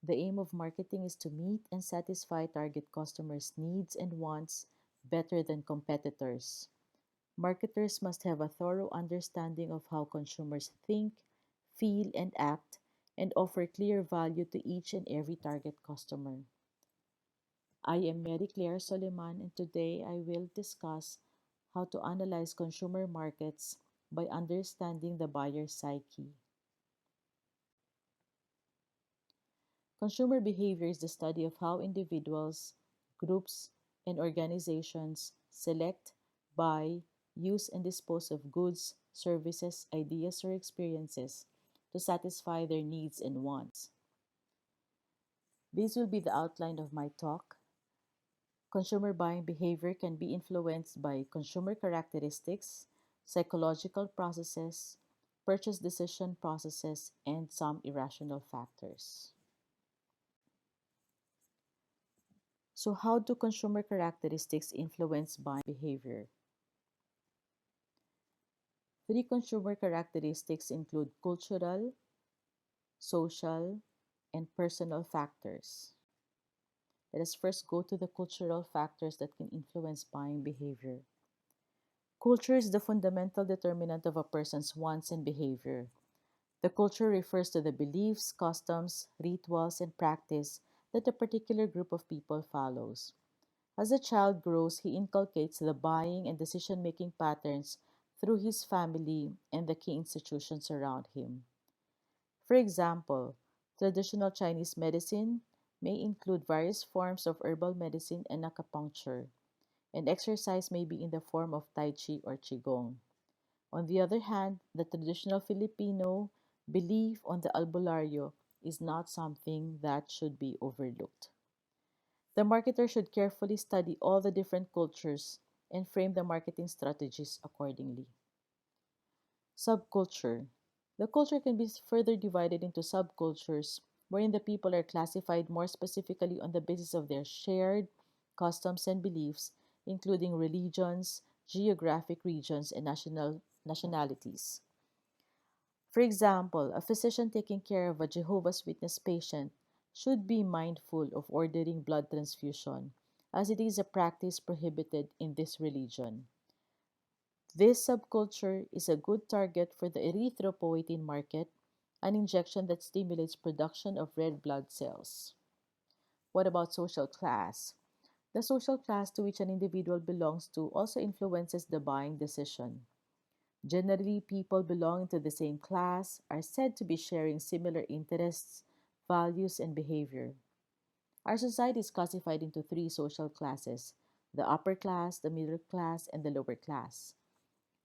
The aim of marketing is to meet and satisfy target customers' needs and wants better than competitors. Marketers must have a thorough understanding of how consumers think, feel, and act, and offer clear value to each and every target customer. I am Mary Claire Soliman, and today I will discuss how to analyze consumer markets by understanding the buyer's psyche. Consumer behavior is the study of how individuals, groups, and organizations select, buy, use, and dispose of goods, services, ideas, or experiences to satisfy their needs and wants. This will be the outline of my talk. Consumer buying behavior can be influenced by consumer characteristics, psychological processes, purchase decision processes, and some irrational factors. So, how do consumer characteristics influence buying behavior? Three consumer characteristics include cultural, social, and personal factors. Let us first go to the cultural factors that can influence buying behavior. Culture is the fundamental determinant of a person's wants and behavior. The culture refers to the beliefs, customs, rituals, and practice that a particular group of people follows. As a child grows, he inculcates the buying and decision making patterns through his family and the key institutions around him. For example, traditional Chinese medicine may include various forms of herbal medicine and acupuncture, and exercise may be in the form of Tai Chi or Qigong. On the other hand, the traditional Filipino belief on the albularyo is not something that should be overlooked. The marketer should carefully study all the different cultures and frame the marketing strategies accordingly. Subculture. The culture can be further divided into subcultures wherein the people are classified more specifically on the basis of their shared customs and beliefs, including religions, geographic regions, and nationalities. For example, a physician taking care of a Jehovah's Witness patient should be mindful of ordering blood transfusion, as it is a practice prohibited in this religion. This subculture is a good target for the erythropoietin market, an injection that stimulates production of red blood cells. What about social class? The social class to which an individual belongs to also influences the buying decision. Generally, people belonging to the same class are said to be sharing similar interests, values, and behavior. Our society is classified into three social classes: the upper class, the middle class, and the lower class.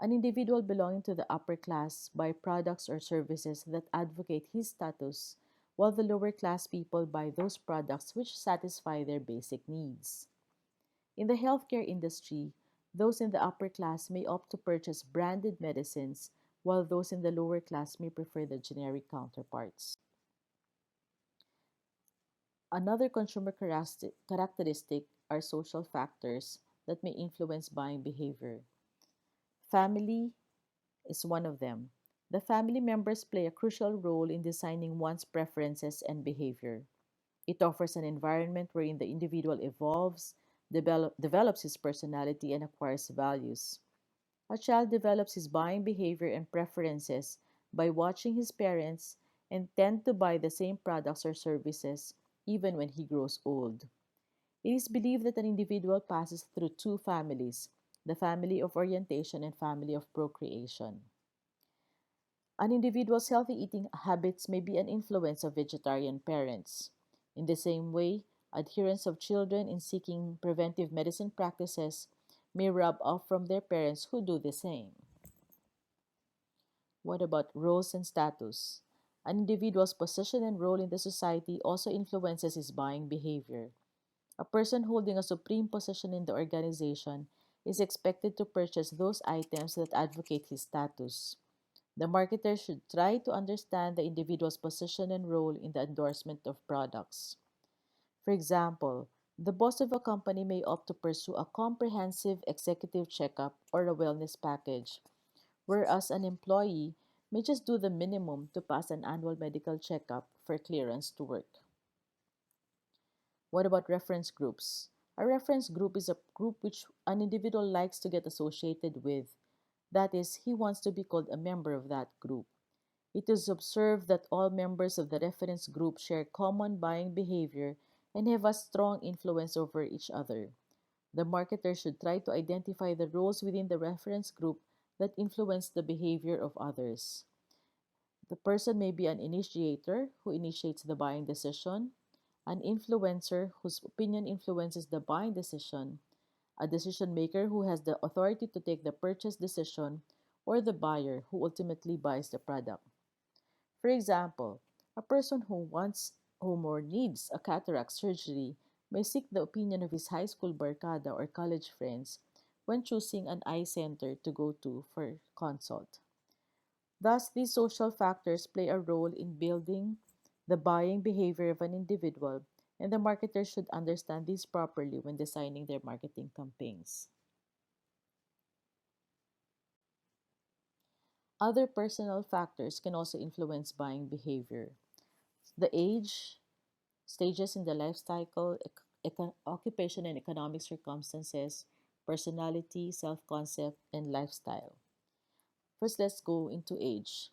An individual belonging to the upper class buy products or services that advocate his status, while the lower class people buy those products which satisfy their basic needs. In the healthcare industry, those in the upper class may opt to purchase branded medicines, while those in the lower class may prefer the generic counterparts. Another consumer characteristic are social factors that may influence buying behavior. Family is one of them. The family members play a crucial role in designing one's preferences and behavior. It offers an environment wherein the individual evolves, develops his personality, and acquires values. A child develops his buying behavior and preferences by watching his parents and tend to buy the same products or services even when he grows old. It is believed that an individual passes through two families, the family of orientation and family of procreation. An individual's healthy eating habits may be an influence of vegetarian parents. In the same way, adherence of children in seeking preventive medicine practices may rub off from their parents who do the same. What about roles and status? An individual's position and role in the society also influences his buying behavior. A person holding a supreme position in the organization is expected to purchase those items that advocate his status. The marketer should try to understand the individual's position and role in the endorsement of products. For example, the boss of a company may opt to pursue a comprehensive executive checkup or a wellness package, whereas an employee may just do the minimum to pass an annual medical checkup for clearance to work. What about reference groups? A reference group is a group which an individual likes to get associated with. That is, he wants to be called a member of that group. It is observed that all members of the reference group share common buying behavior and have a strong influence over each other. The marketer should try to identify the roles within the reference group that influence the behavior of others. The person may be an initiator who initiates the buying decision, an influencer whose opinion influences the buying decision, a decision maker who has the authority to take the purchase decision, or the buyer who ultimately buys the product. For example, a person whom or needs a cataract surgery may seek the opinion of his high school barkada or college friends when choosing an eye center to go to for consult. Thus, these social factors play a role in building the buying behavior of an individual, and the marketers should understand this properly when designing their marketing campaigns. Other personal factors can also influence buying behavior. The age, stages in the life cycle, occupation and economic circumstances, personality, self concept, and lifestyle. First, let's go into age.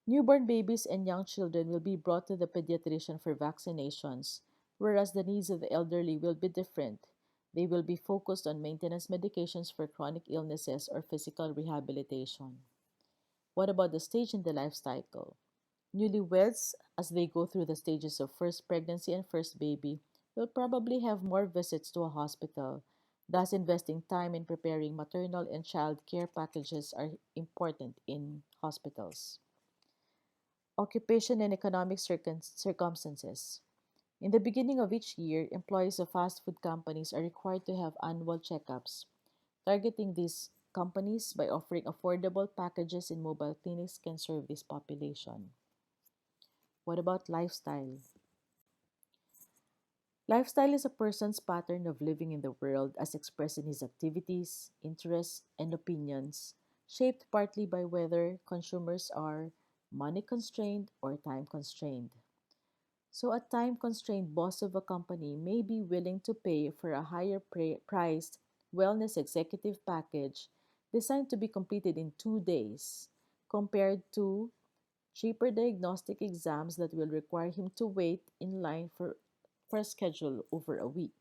Newborn babies and young children will be brought to the pediatrician for vaccinations, whereas the needs of the elderly will be different. They will be focused on maintenance medications for chronic illnesses or physical rehabilitation. What about the stage in the life cycle? Newlyweds, as they go through the stages of first pregnancy and first baby, will probably have more visits to a hospital. Thus, investing time in preparing maternal and child care packages are important in hospitals. Occupation and economic circumstances. In the beginning of each year, employees of fast food companies are required to have annual checkups. Targeting these companies by offering affordable packages in mobile clinics can serve this population. What about lifestyle? Lifestyle is a person's pattern of living in the world as expressed in his activities, interests, and opinions, shaped partly by whether consumers are money constrained or time constrained. So, a time constrained boss of a company may be willing to pay for a higher priced wellness executive package designed to be completed in 2 days, compared to cheaper diagnostic exams that will require him to wait in line for a schedule over a week.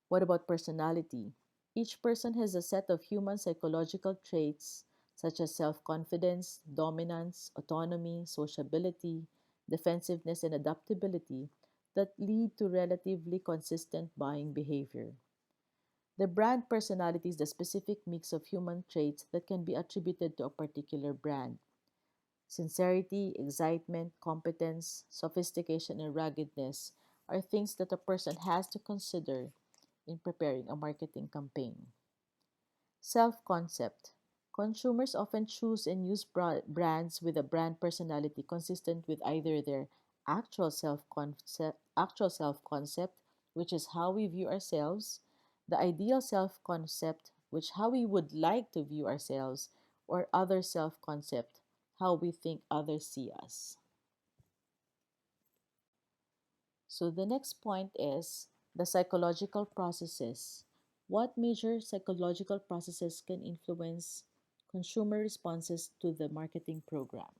What about personality? Each person has a set of human psychological traits such as self confidence, dominance, autonomy, sociability, defensiveness, and adaptability that lead to relatively consistent buying behavior. The brand personality is the specific mix of human traits that can be attributed to a particular brand. Sincerity, excitement, competence, sophistication, and ruggedness are things that a person has to consider in preparing a marketing campaign. Self concept. Consumers often choose and use brands with a brand personality consistent with either their actual self concept, which is how we view ourselves, the ideal self concept, which how we would like to view ourselves, or other self concept, how we think others see us. So the next point is the psychological processes. What major psychological processes can influence consumer responses to the marketing program?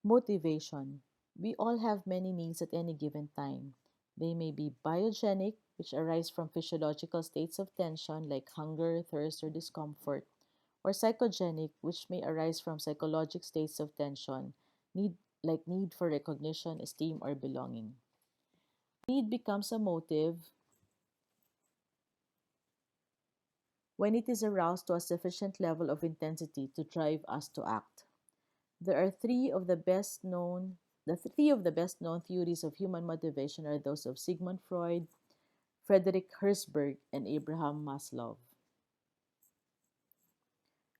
Motivation. We all have many needs at any given time. They may be biogenic, which arise from physiological states of tension like hunger, thirst, or discomfort, or psychogenic, which may arise from psychologic states of tension, need need for recognition, esteem, or belonging. Need becomes a motive when it is aroused to a sufficient level of intensity to drive us to act. There are three of the best known theories of human motivation are those of Sigmund Freud, Frederick Herzberg, and Abraham Maslow.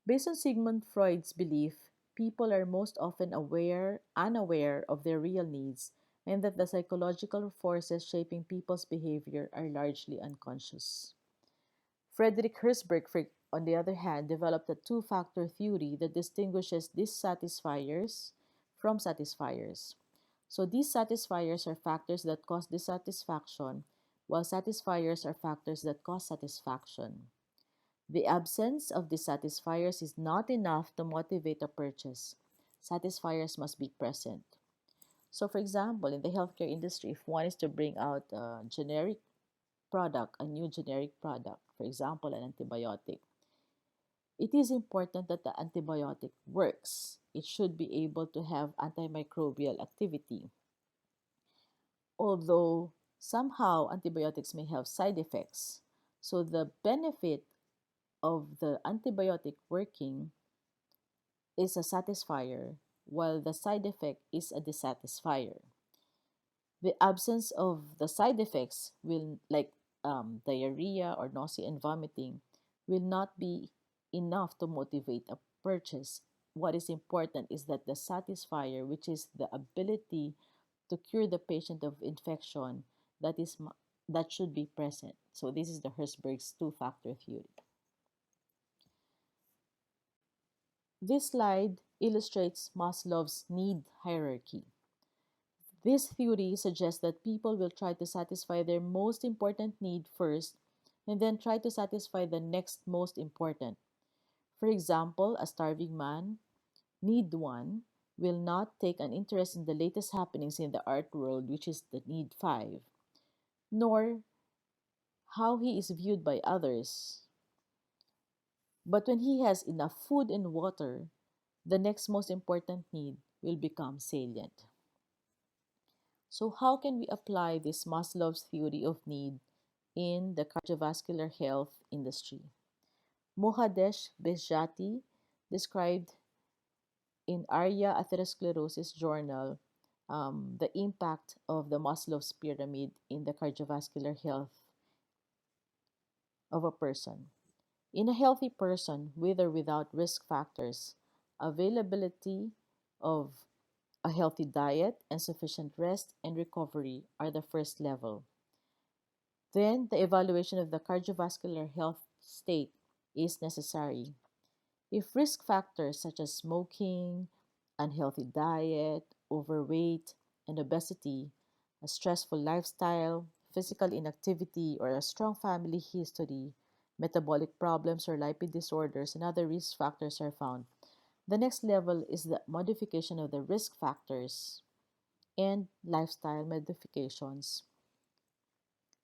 Based on Sigmund Freud's belief, people are most often unaware of their real needs, and that the psychological forces shaping people's behavior are largely unconscious. Frederick Herzberg, on the other hand, developed a two factor theory that distinguishes dissatisfiers from satisfiers. So these satisfiers are factors that cause dissatisfaction, while satisfiers are factors that cause satisfaction. The absence of dissatisfiers is not enough to motivate a purchase. Satisfiers must be present. So, for example, in the healthcare industry, if one is to bring out a generic product, a new generic product, for example, an antibiotic, it is important that the antibiotic works. It should be able to have antimicrobial activity. Although somehow antibiotics may have side effects. So, the benefit of the antibiotic working is a satisfier, while the side effect is a dissatisfier. The absence of the side effects will, like diarrhea or nausea and vomiting, will not be enough to motivate a purchase. What is important is that the satisfier, which is the ability to cure the patient of infection, that should be present. So this is the Herzberg's two-factor theory. This slide illustrates Maslow's need hierarchy. This theory suggests that people will try to satisfy their most important need first and then try to satisfy the next most important. For example, a starving man, need 1, will not take an interest in the latest happenings in the art world, which is the need 5, nor how he is viewed by others. But when he has enough food and water, the next most important need will become salient. So, how can we apply this Maslow's theory of need in the cardiovascular health industry? Mohadesh Behjati described in ARIA Atherosclerosis Journal the impact of the Maslow's pyramid in the cardiovascular health of a person. In a healthy person, with or without risk factors, availability of a healthy diet and sufficient rest and recovery are the first level. Then, the evaluation of the cardiovascular health state is necessary. If risk factors such as smoking, unhealthy diet, overweight, and obesity, a stressful lifestyle, physical inactivity, or a strong family history, metabolic problems or lipid disorders, and other risk factors are found, the next level is the modification of the risk factors and lifestyle modifications.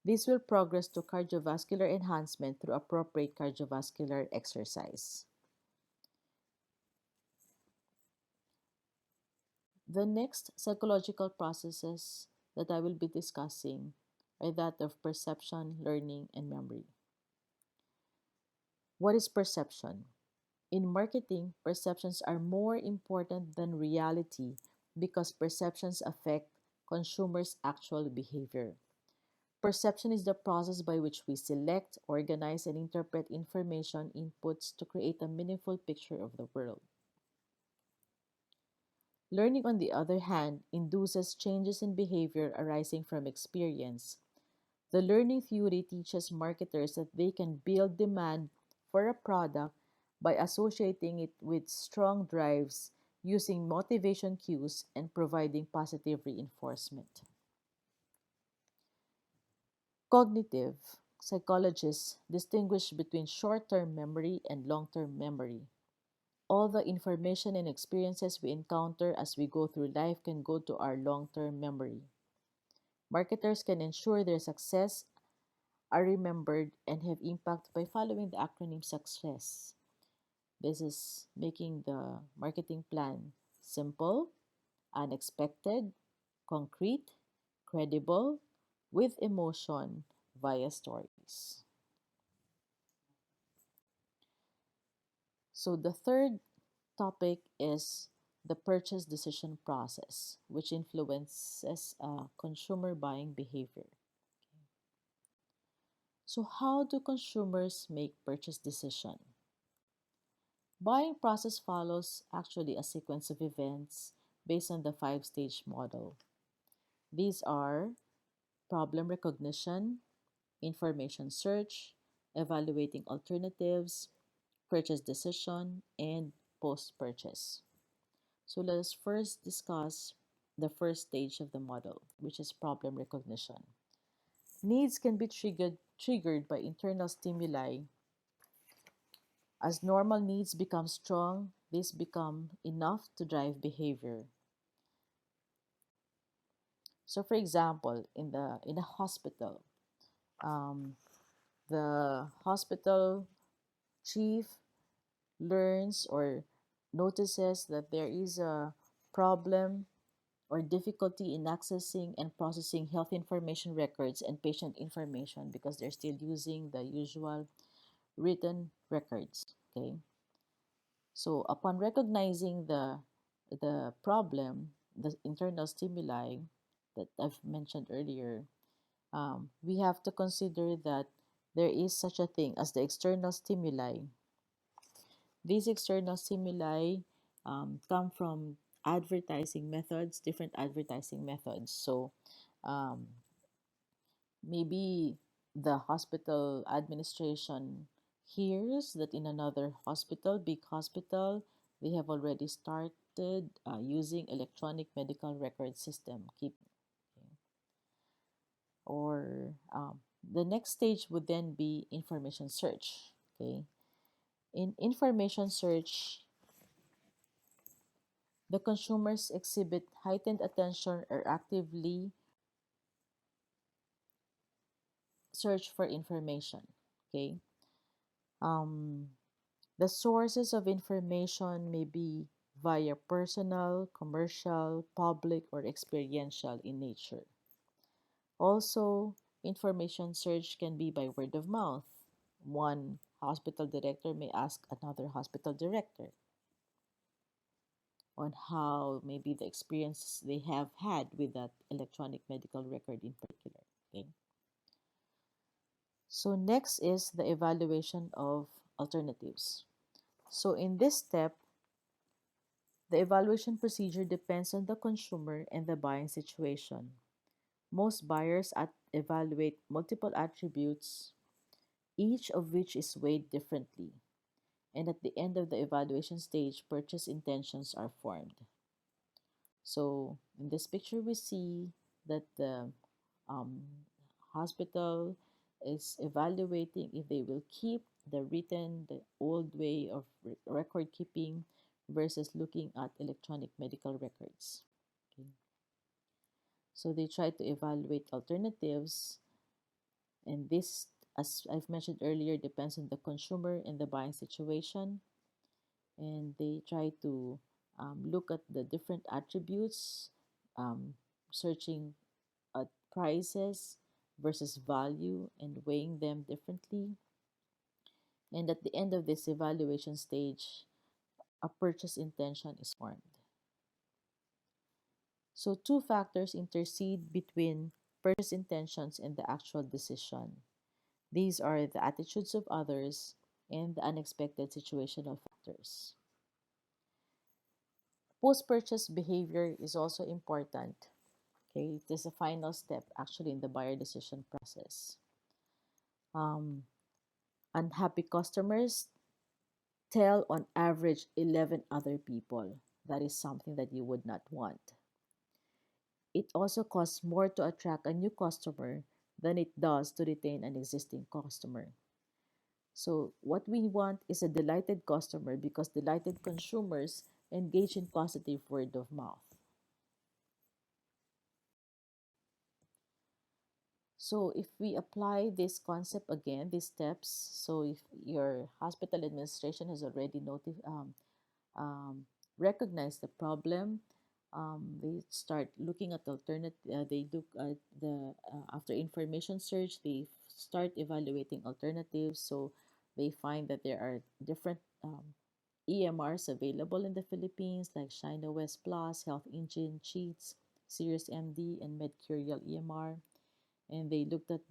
This will progress to cardiovascular enhancement through appropriate cardiovascular exercise. The next psychological processes that I will be discussing are that of perception, learning, and memory. What is perception? In marketing, perceptions are more important than reality because perceptions affect consumers' actual behavior. Perception is the process by which we select, organize, and interpret information inputs to create a meaningful picture of the world. Learning, on the other hand, induces changes in behavior arising from experience. The learning theory teaches marketers that they can build demand for a product by associating it with strong drives, using motivation cues, and providing positive reinforcement. Cognitive psychologists distinguish between short term memory and long term memory. All the information and experiences we encounter as we go through life can go to our long term memory. Marketers can ensure their success are remembered and have impact by following the acronym SUCCESS. This is making the marketing plan simple, unexpected, concrete, credible, with emotion via stories. So the third topic is the purchase decision process, which influences consumer buying behavior. So how do consumers make purchase decision? Buying process follows actually a sequence of events based on the five-stage model. These are problem recognition, information search, evaluating alternatives, purchase decision, and post-purchase. So let us first discuss the first stage of the model, which is problem recognition. Needs can be triggered by internal stimuli. As normal needs become strong, these become enough to drive behavior. So, for example, in a hospital, um, the hospital chief learns or notices that there is a problem or difficulty in accessing and processing health information records and patient information because they're still using the usual written records. Okay, so upon recognizing the problem, the internal stimuli that I've mentioned earlier, we have to consider that there is such a thing as the external stimuli. These external stimuli come from advertising methods, different advertising methods. So um, maybe the hospital administration hears that in another hospital, big hospital, they have already started using electronic medical record system keeping. Okay? Or the next stage would then be information search. Okay, in information search, the consumers exhibit heightened attention or actively search for information. Okay. Um, the sources of information may be via personal, commercial, public, or experiential in nature. Also, information search can be by word of mouth. One hospital director may ask another hospital director on how maybe the experiences they have had with that electronic medical record in particular. Okay. So next is the evaluation of alternatives. So in this step, the evaluation procedure depends on the consumer and the buying situation. Most buyers evaluate multiple attributes, each of which is weighed differently. And at the end of the evaluation stage, purchase intentions are formed. So in this picture, we see that the um, hospital is evaluating if they will keep the old way of record keeping versus looking at electronic medical records. Okay. So they try to evaluate alternatives, and this, as I've mentioned earlier, depends on the consumer and the buying situation. And they try to look at the different attributes, um, searching at prices versus value and weighing them differently. And at the end of this evaluation stage, a purchase intention is formed. So, two factors intercede between purchase intentions and the actual decision. These are the attitudes of others and the unexpected situational factors. Post purchase behavior is also important. Okay, it is a final step actually in the buyer decision process. Um, Unhappy customers tell on average 11 other people. That is something that you would not want. It also costs more to attract a new customer than it does to retain an existing customer. So, what we want is a delighted customer because delighted consumers engage in positive word of mouth. So, if we apply this concept again, these steps, so if your hospital administration has already um, recognize the problem. They start looking at alternative. They look at the after information search. They start evaluating alternatives. So they find that there are different EMRs available in the Philippines, like China West Plus, Health Engine, Cheats, Sirius MD, and Medcurial EMR. And they looked at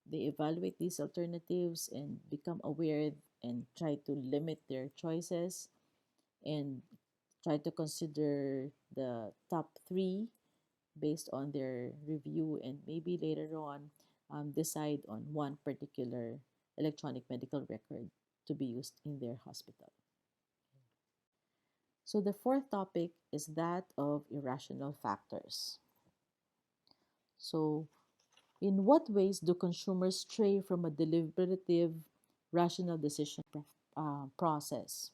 they evaluate these alternatives and become aware and try to limit their choices and try to consider the top three based on their review and maybe later on decide on one particular electronic medical record to be used in their hospital. So the fourth topic is that of irrational factors. So, in what ways do consumers stray from a deliberative, rational decision process?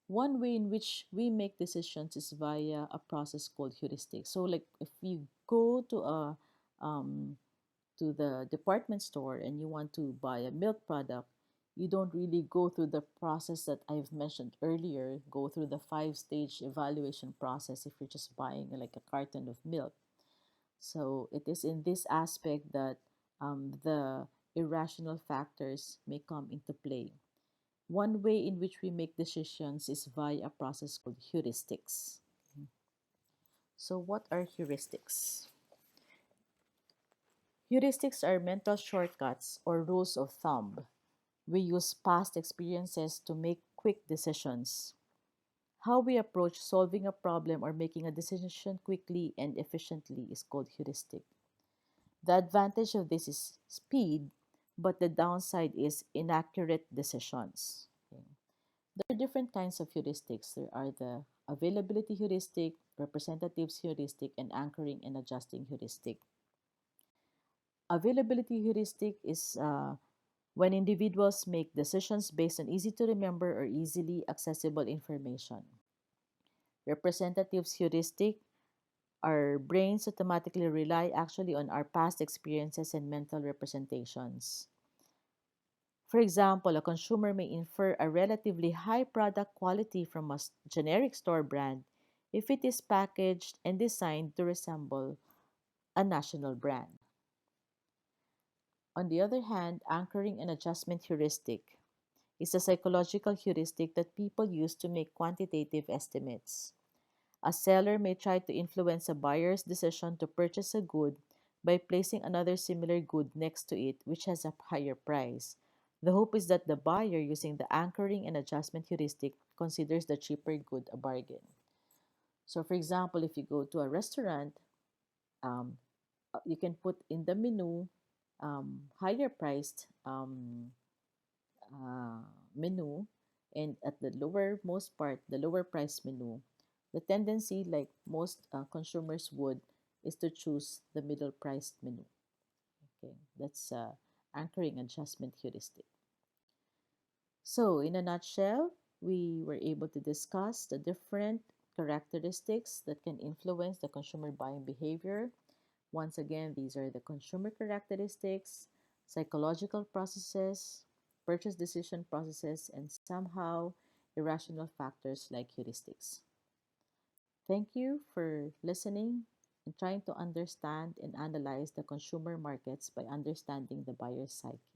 One way in which we make decisions is via a process called heuristic. So, like if you go um, to the department store and you want to buy a milk product, you don't really go through the process that I've mentioned earlier. Go through the five-stage evaluation process if you're just buying like a carton of milk. So it is in this aspect that the irrational factors may come into play. One way in which we make decisions is via a process called heuristics. So, what are heuristics? Heuristics are mental shortcuts or rules of thumb. We use past experiences to make quick decisions. How we approach solving a problem or making a decision quickly and efficiently is called heuristic. The advantage of this is speed, but the downside is inaccurate decisions. Okay. There are different kinds of heuristics. There are the availability heuristic, representatives heuristic, and anchoring and adjusting heuristic. Availability heuristic is when individuals make decisions based on easy to remember or easily accessible information. Representatives heuristic, our brains automatically rely actually on our past experiences and mental representations. For example, a consumer may infer a relatively high product quality from a generic store brand if it is packaged and designed to resemble a national brand. On the other hand, anchoring and adjustment heuristic is a psychological heuristic that people use to make quantitative estimates. A seller may try to influence a buyer's decision to purchase a good by placing another similar good next to it which has a higher price. The hope is that the buyer, using the anchoring and adjustment heuristic, considers the cheaper good a bargain. So, for example, if you go to a restaurant, um, you can put in the menu higher priced uh, menu, and at the lowermost part, the lower price menu, the tendency, like most consumers would, is to choose the middle priced menu. Okay, that's anchoring adjustment heuristic. So, in a nutshell, we were able to discuss the different characteristics that can influence the consumer buying behavior. Once again, these are the consumer characteristics, psychological processes, purchase decision processes, and somehow irrational factors like heuristics. Thank you for listening and trying to understand and analyze the consumer markets by understanding the buyer's psyche.